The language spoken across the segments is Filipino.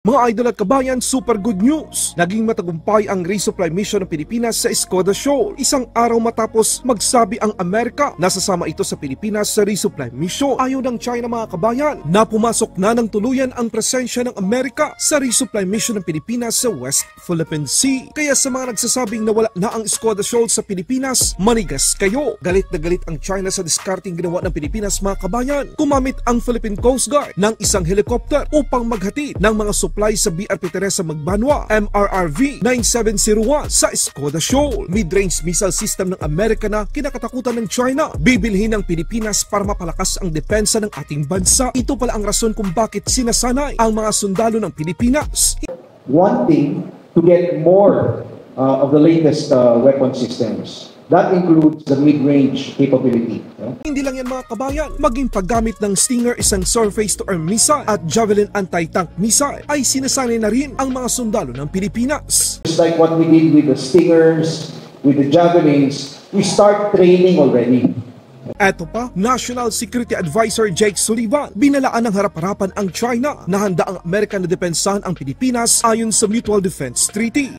Mga idol at kabayan, super good news! Naging matagumpay ang resupply mission ng Pilipinas sa Escoda Shoal. Isang araw matapos magsabi ang Amerika na sasama ito sa Pilipinas sa resupply mission. Ayaw ng China mga kabayan na pumasok na ng tuluyan ang presensya ng Amerika sa resupply mission ng Pilipinas sa West Philippine Sea. Kaya sa mga nagsasabing na wala na ang Escoda Shoal sa Pilipinas, manigas kayo. Galit na galit ang China sa diskarting ginawa ng Pilipinas mga kabayan. Kumamit ang Philippine Coast Guard ng isang helicopter upang maghatid ng mga supply sa BRP Teresa Magbanwa MRRV 9701 sa Escoda Shoal. Mid-range missile system ng Amerika na kinakatakutan ng China. Bibilhin ng Pilipinas para mapalakas ang depensa ng ating bansa. Ito pala ang rason kung bakit sinasanay ang mga sundalo ng Pilipinas. Wanting to get more of the latest weapon systems. That includes the mid-range capability. Hindi lang yan mga kabayan, maging paggamit ng Stinger isang surface-to-air missile at Javelin anti-tank missile ay sinasanay na rin ang mga sundalo ng Pilipinas. Just like what we did with the Stingers, with the Javelins, we start training already. Eto pa, National Security Advisor Jake Sullivan, binalaan ng harap-harapan ang China na handa ang Amerika na depensahan ang Pilipinas ayon sa Mutual Defense Treaty.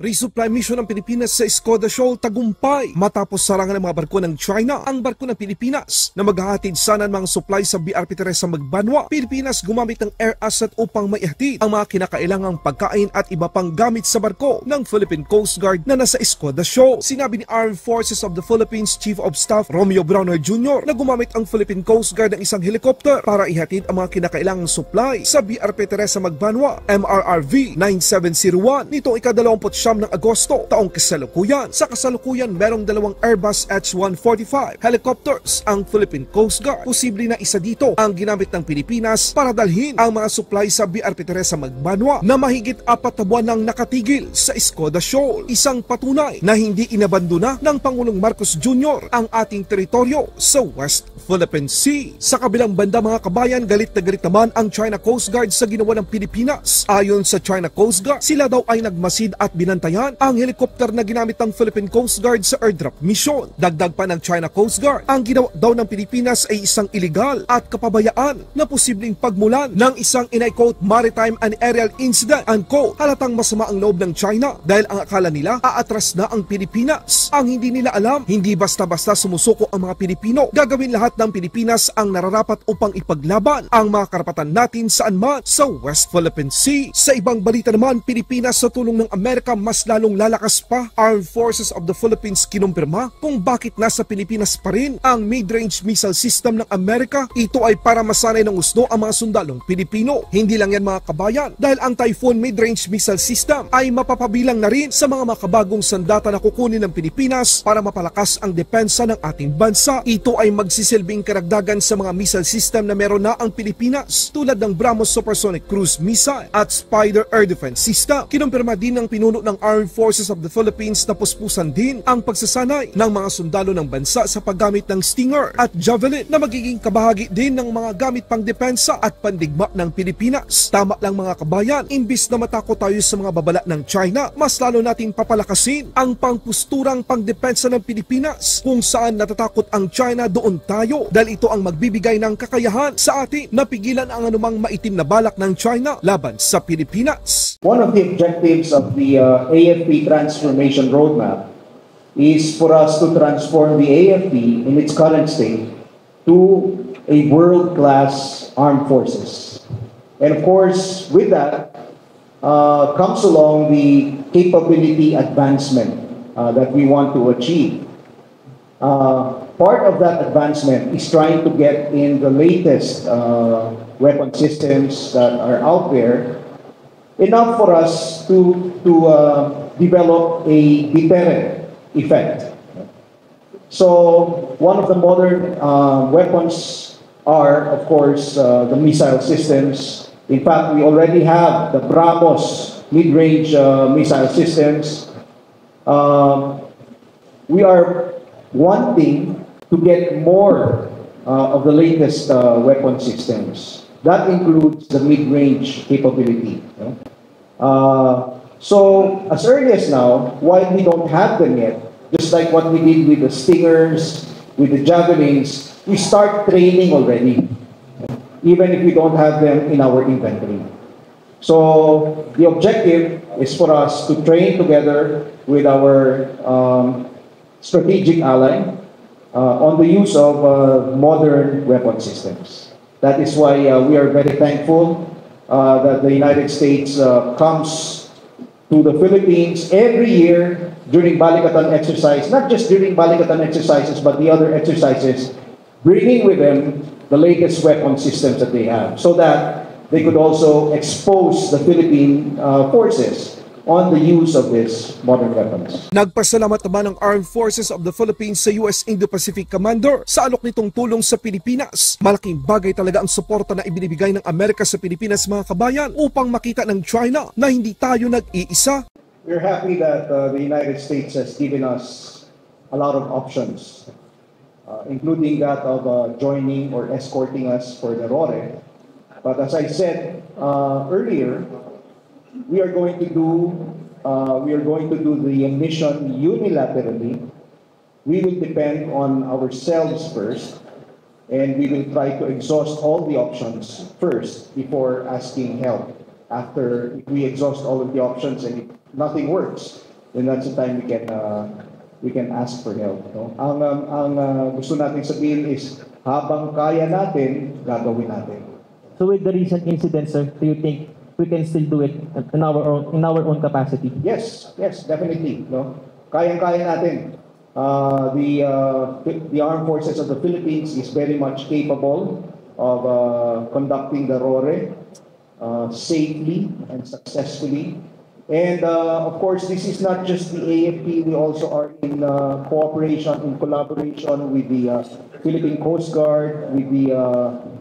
Resupply mission ng Pilipinas sa Escoda Shoal tagumpay matapos sarangan ng mga barko ng China ang barko ng Pilipinas na maghahatid sana ng mga supply sa BRP Teresa Magbanwa. Pilipinas gumamit ng air asset upang maihatid ang mga kinakailangang pagkain at iba pang gamit sa barko ng Philippine Coast Guard na nasa Escoda Shoal. Sinabi ni Armed Forces of the Philippines Chief of Staff Romeo Browner Jr. na gumamit ang Philippine Coast Guard ng isang helicopter para ihatid ang mga kinakailangang supply sa BRP Teresa Magbanwa MRRV 9701 nitong ika-29 ng Agosto taong kasalukuyan. Sa kasalukuyan, merong dalawang Airbus H-145 helicopters ang Philippine Coast Guard. Posible na isa dito ang ginamit ng Pilipinas para dalhin ang mga supply sa BRP Teresa Magbanwa na mahigit 4 na buwan nang nakatigil sa Escoda Shoal. Isang patunay na hindi inabandona ng Pangulong Marcos Jr. ang ating teritoryo sa West Philippine Sea. Sa kabilang banda mga kabayan, galit na galit naman ang China Coast Guard sa ginawa ng Pilipinas. Ayon sa China Coast Guard, sila daw ay nagmasid at binantayan ang helicopter na ginamit ng Philippine Coast Guard sa airdrop mission. Dagdag pa ng China Coast Guard, ang ginawa daw ng Pilipinas ay isang illegal at kapabayaan na posibleng pagmulan ng isang in-I-quote maritime and aerial incident unquote. Halatang masama ang loob ng China dahil ang akala nila aatras na ang Pilipinas. Ang hindi nila alam, hindi basta-basta sumusuko ang mga Pilipino. Gagawin lahat ng Pilipinas ang nararapat upang ipaglaban ang mga karapatan natin saan man sa West Philippine Sea. Sa ibang balita naman, Pilipinas sa tulong ng Amerika mas lalong lalakas pa. Armed Forces of the Philippines kinumpirma kung bakit nasa Pilipinas pa rin ang mid-range missile system ng Amerika. Ito ay para masanay ng gusto ang mga sundalong Pilipino. Hindi lang yan mga kabayan, dahil ang Typhoon mid-range missile system ay mapapabilang na rin sa mga makabagong sandata na kukunin ng Pilipinas para mapalakas ang depensa ng ating bansa. Ito ay magsisilbing karagdagan sa mga missile system na meron na ang Pilipinas tulad ng BrahMos Supersonic Cruise Missile at Spider Air Defense System. Kinumpirma din ng pinuno ng Armed Forces of the Philippines na puspusan din ang pagsasanay ng mga sundalo ng bansa sa paggamit ng Stinger at Javelin na magiging kabahagi din ng mga gamit pang depensa at pandigma ng Pilipinas. Tama lang mga kabayan, imbis na matakot tayo sa mga babala ng China, mas lalo nating papalakasin ang pangpusturang pangdepensa ng Pilipinas. Kung saan natatakot ang China, doon tayo dahil ito ang magbibigay ng kakayahan sa atin na pigilan ang anumang maitim na balak ng China laban sa Pilipinas. One of the objectives of the AFP Transformation Roadmap is for us to transform the AFP in its current state to a world-class armed forces. And of course, with that comes along the capability advancement that we want to achieve. Part of that advancement is trying to get in the latest weapon systems that are out there, enough for us to develop a deterrent effect. So one of the modern weapons are, of course, the missile systems. In fact, we already have the BrahMos mid-range missile systems. We are wanting to get more of the latest weapon systems. That includes the mid-range capability. So as early as now, while we don't have them yet, just like what we did with the Stingers, with the Javelins, we start training already. even if we don't have them in our inventory. So the objective is for us to train together with our strategic ally on the use of modern weapon systems. That is why we are very thankful that the United States comes to the Philippines every year during Balikatan exercise, not just during Balikatan exercises, but the other exercises, bringing with them the latest weapon systems that they have, so that they could also expose the Philippine forces on the use of these modern weapons. Nagpasalamat naman ang Armed Forces of the Philippines sa US Indo-Pacific Commander sa alok nitong tulong sa Pilipinas. Malaking bagay talaga ang suporta na ibinibigay ng Amerika sa Pilipinas, mga kabayan, upang makita ng China na hindi tayo nag-iisa. We're happy that the United States has given us a lot of options, including that of joining or escorting us for the RORE. But as I said earlier, we are going to do the mission unilaterally. We will depend on ourselves first, and we will try to exhaust all the options first before asking help. After we exhaust all of the options and if nothing works, then that's the time we can ask for help. No? Ang gusto natin sabihin is, habang kaya natin, gagawin natin. So with the recent incidents, sir, do you think we can still do it in our own capacity? Yes, definitely. No, kayang-kaya natin. The Armed Forces of the Philippines is very much capable of conducting the RORE safely and successfully. And of course, this is not just the AFP. We also are in cooperation, in collaboration with the Philippine Coast Guard, with the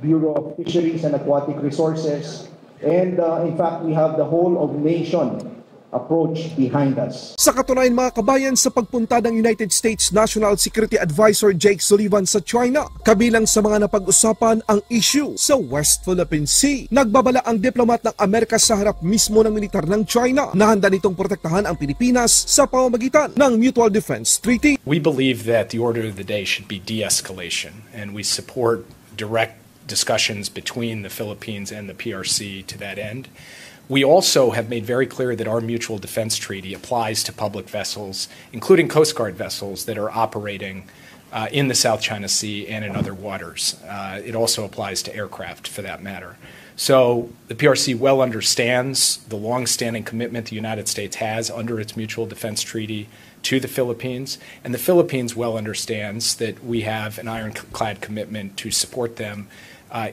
Bureau of Fisheries and Aquatic Resources. And in fact, we have the whole of nation approach behind us. Sa katunayan, mga kabayan, sa pagpunta ng United States National Security Advisor Jake Sullivan sa China, kabilang sa mga napag-usapan ang issue sa West Philippine Sea. Nagbabala ang diplomat ng Amerika sa harap mismo ng militar ng China na handa nitong protektahan ang Pilipinas sa pamamagitan ng Mutual Defense Treaty. We believe that the order of the day should be de-escalation, and we support direct discussions between the Philippines and the PRC to that end. We also have made very clear that our mutual defense treaty applies to public vessels, including Coast Guard vessels that are operating in the South China Sea and in other waters. It also applies to aircraft, for that matter. So the PRC well understands the long-standing commitment the United States has under its mutual defense treaty to the Philippines, and the Philippines well understands that we have an ironclad commitment to support them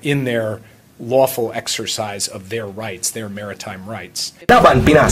in their lawful exercise of their rights, their maritime rights. Laban Pinas.